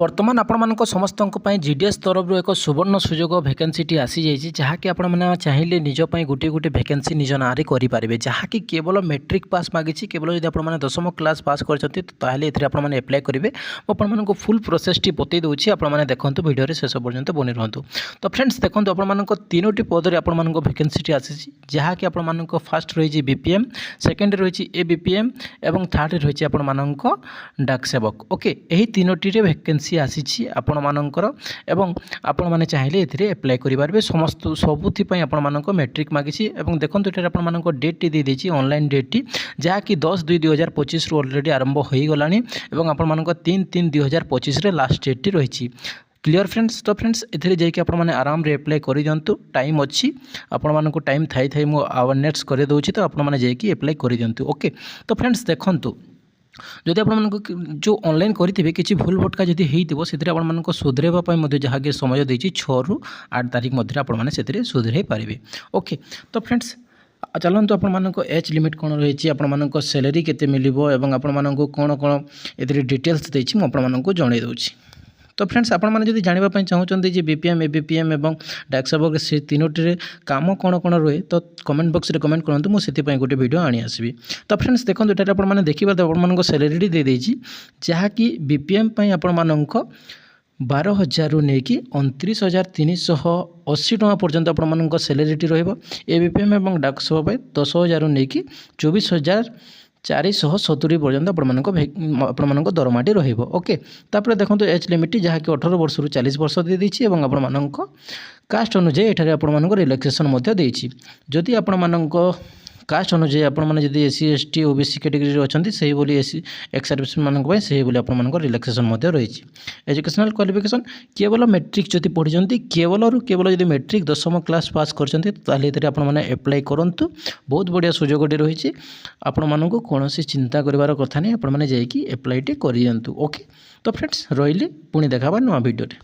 ବର୍ତ୍ତମାନ ଆପଣମାନଙ୍କ ସମସ୍ତଙ୍କ ପାଇଁ ଜିଡିଏସ୍ ତରଫରୁ ଏକ ସୁବର୍ଣ୍ଣ ସୁଯୋଗ ଭ୍ୟାକେନ୍ସିଟି ଆସିଯାଇଛି, ଯାହାକି ଆପଣମାନେ ଚାହିଁଲେ ନିଜ ପାଇଁ ଗୋଟିଏ ଗୋଟିଏ ଭ୍ୟାକେନ୍ସି ନିଜ ନାଁରେ କରିପାରିବେ, ଯାହାକି କେବଳ ମେଟ୍ରିକ୍ ପାସ୍ ମାଗିଛି। କେବଳ ଯଦି ଆପଣମାନେ 10ମ କ୍ଲାସ୍ ପାସ୍ କରିଛନ୍ତି ତାହେଲେ ଏଥିରେ ଆପଣମାନେ ଆପ୍ଲାଏ କରିବେ। ମୁଁ ଆପଣମାନଙ୍କୁ ଫୁଲ୍ ପ୍ରୋସେସଟି ବତେଇ ଦେଉଛି, ଆପଣମାନେ ଦେଖନ୍ତୁ, ଭିଡ଼ିଓରେ ଶେଷ ପର୍ଯ୍ୟନ୍ତ ବନି ରୁହନ୍ତୁ। ତ ଫ୍ରେଣ୍ଡସ୍ ଦେଖନ୍ତୁ, ଆପଣମାନଙ୍କ 3ଟି ପଦରେ ଆପଣମାନଙ୍କ ଭ୍ୟାକେନ୍ସିଟି ଆସିଛି, ଯାହାକି ଆପଣମାନଙ୍କ ଫାର୍ଷ୍ଟ ରହିଛି ବିପିଏମ୍, ସେକେଣ୍ଡରେ ରହିଛି ଏବିପିଏମ୍ ଏବଂ ଥାର୍ଡ଼ରେ ରହିଛି ଆପଣମାନଙ୍କ ଡାକ ସେବକ। ଓକେ, ଏହି 3ଟିରେ ଭ୍ୟାକେନ୍ସି ଆସିଛି ଆପଣମାନଙ୍କର ଏବଂ ଆପଣମାନେ ଚାହିଁଲେ ଏଥିରେ ଆପ୍ଲାଏ କରିପାରିବେ। ସବୁଥିପାଇଁ ଆପଣମାନଙ୍କ ମେଟ୍ରିକ୍ ମାଗିଛି ଏବଂ ଦେଖନ୍ତୁ ଏଠାରେ ଆପଣମାନଙ୍କ ଡେଟ୍ଟି ଦେଇଦେଇଛି, ଅନଲାଇନ୍ ଡେଟ୍ଟି, ଯାହାକି 10/2/2025ରୁ ଅଲରେଡ଼ି ଆରମ୍ଭ ହୋଇଗଲାଣି ଏବଂ ଆପଣମାନଙ୍କ 3/3/2025ରେ ଲାଷ୍ଟ ଡେଟ୍ଟି ରହିଛି। Clear friends? ତ ଫ୍ରେଣ୍ଡସ୍ ଏଥିରେ ଯାଇକି ଆପଣମାନେ ଆରାମରେ ଆପ୍ଲାଏ କରିଦିଅନ୍ତୁ, ଟାଇମ୍ ଅଛି ଆପଣମାନଙ୍କୁ, ଟାଇମ୍ ଥାଇ ମୁଁ ଆୱାରନେସ୍ କରିଦେଉଛି, ତ ଆପଣମାନେ ଯାଇକି ଆପ୍ଲାଏ କରିଦିଅନ୍ତୁ। ଓକେ, ତ ଫ୍ରେଣ୍ଡସ୍ ଦେଖନ୍ତୁ, ଯଦି ଆପଣମାନଙ୍କୁ ଯେଉଁ ଅନଲାଇନ୍ କରିଥିବେ କିଛି ଭୁଲ ଭଟକା ଯଦି ହେଇଥିବ, ସେଥିରେ ଆପଣମାନଙ୍କୁ ସୁଧରାଇବା ପାଇଁ ମଧ୍ୟ ଯାହାକି ସମୟ ଦେଇଛି 6ରୁ 8 ତାରିଖ ମଧ୍ୟରେ ଆପଣମାନେ ସେଥିରେ ସୁଧରାଇ ପାରିବେ। ଓକେ, ତ ଫ୍ରେଣ୍ଡସ୍ ଚାଲନ୍ତୁ, ଆପଣମାନଙ୍କ ଏଜ୍ ଲିମିଟ୍ କ'ଣ ରହିଛି, ଆପଣମାନଙ୍କ ସାଲାରୀ କେତେ ମିଳିବ ଏବଂ ଆପଣମାନଙ୍କୁ କ'ଣ ଏଥିରେ ଡିଟେଲ୍ସ ଦେଇଛି ମୁଁ ଆପଣମାନଙ୍କୁ ଜଣାଇ ଦେଉଛି। ତ ଫ୍ରେଣ୍ଡସ୍ ଆପଣମାନେ ଯଦି ଜାଣିବା ପାଇଁ ଚାହୁଁଛନ୍ତି ଯେ ବିପିଏମ୍, ଏବିପିଏମ୍ ଏବଂ ଡାକ ସେବକ ସେ 3ଟିରେ କାମ କ'ଣ ରୁହେ, ତ କମେଣ୍ଟ ବକ୍ସରେ କମେଣ୍ଟ କରନ୍ତୁ, ମୁଁ ସେଥିପାଇଁ ଗୋଟେ ଭିଡ଼ିଓ ଆଣି ଆସିବି। ତ ଫ୍ରେଣ୍ଡସ୍ ଦେଖନ୍ତୁ, ଏଠାରେ ଆପଣମାନେ ଦେଖିବା ଆପଣମାନଙ୍କ ସାଲାରୀଟି ଦେଇଦେଇଛି, ଯାହାକି ବିପିଏମ୍ ପାଇଁ ଆପଣମାନଙ୍କ 12,000ରୁ ନେଇକି 29,380 ଟଙ୍କା ପର୍ଯ୍ୟନ୍ତ ଆପଣମାନଙ୍କ ସାଲାରୀଟି ରହିବ। ଏବିପିଏମ୍ ଏବଂ ଡାକ ସେବକ ପାଇଁ 10,000ରୁ ନେଇକି 24,470 ପର୍ଯ୍ୟନ୍ତ ଆପଣମାନଙ୍କ ଦରମାଟି ରହିବ। ଓକେ, ତାପରେ ଦେଖନ୍ତୁ ଏଜ୍ ଲିମିଟ୍, ଯାହାକି 18 ବର୍ଷରୁ 40 ବର୍ଷ ଦେଇଦେଇଛି ଏବଂ ଆପଣମାନଙ୍କ କାଷ୍ଟ ଅନୁଯାୟୀ ଏଠାରେ ଆପଣମାନଙ୍କ ରିଲାକ୍ସେସନ୍ ମଧ୍ୟ ଦେଇଛି। ଯଦି ଆପଣମାନଙ୍କ କାଷ୍ଟ ଅନୁଯାୟୀ ଆପଣମାନେ ଯଦି SC ST OBC କ୍ୟାଟେଗୋରୀରେ ଅଛନ୍ତି, ସେହିଭଳି ଏକ୍ସ ସର୍ଭିସମାନଙ୍କ ପାଇଁ ସେହିଭଳି ଆପଣଙ୍କର ରିଲାକ୍ସେସନ୍ ମଧ୍ୟ ରହିଛି। ଏଜୁକେସନାଲ୍ କ୍ୱାଲିଫିକେସନ୍ କେବଳ ମେଟ୍ରିକ୍ ଯଦି ପଢ଼ିଛନ୍ତି, କେବଳ ଯଦି ମେଟ୍ରିକ୍ 10ମ କ୍ଲାସ୍ ପାସ୍ କରିଛନ୍ତି, ତାହେଲେ ଏଥିରେ ଆପଣମାନେ ଆପ୍ଲାଏ କରନ୍ତୁ। ବହୁତ ବଢ଼ିଆ ସୁଯୋଗଟି ରହିଛି, ଆପଣମାନଙ୍କୁ କୌଣସି ଚିନ୍ତା କରିବାର କଥା ନାହିଁ, ଆପଣମାନେ ଯାଇକି ଆପ୍ଲାଏଟି କରିଦିଅନ୍ତୁ। ଓକେ, ତ ଫ୍ରେଣ୍ଡସ୍ ରହିଲି, ପୁଣି ଦେଖା ହେବା ନୂଆ ଭିଡ଼ିଓରେ।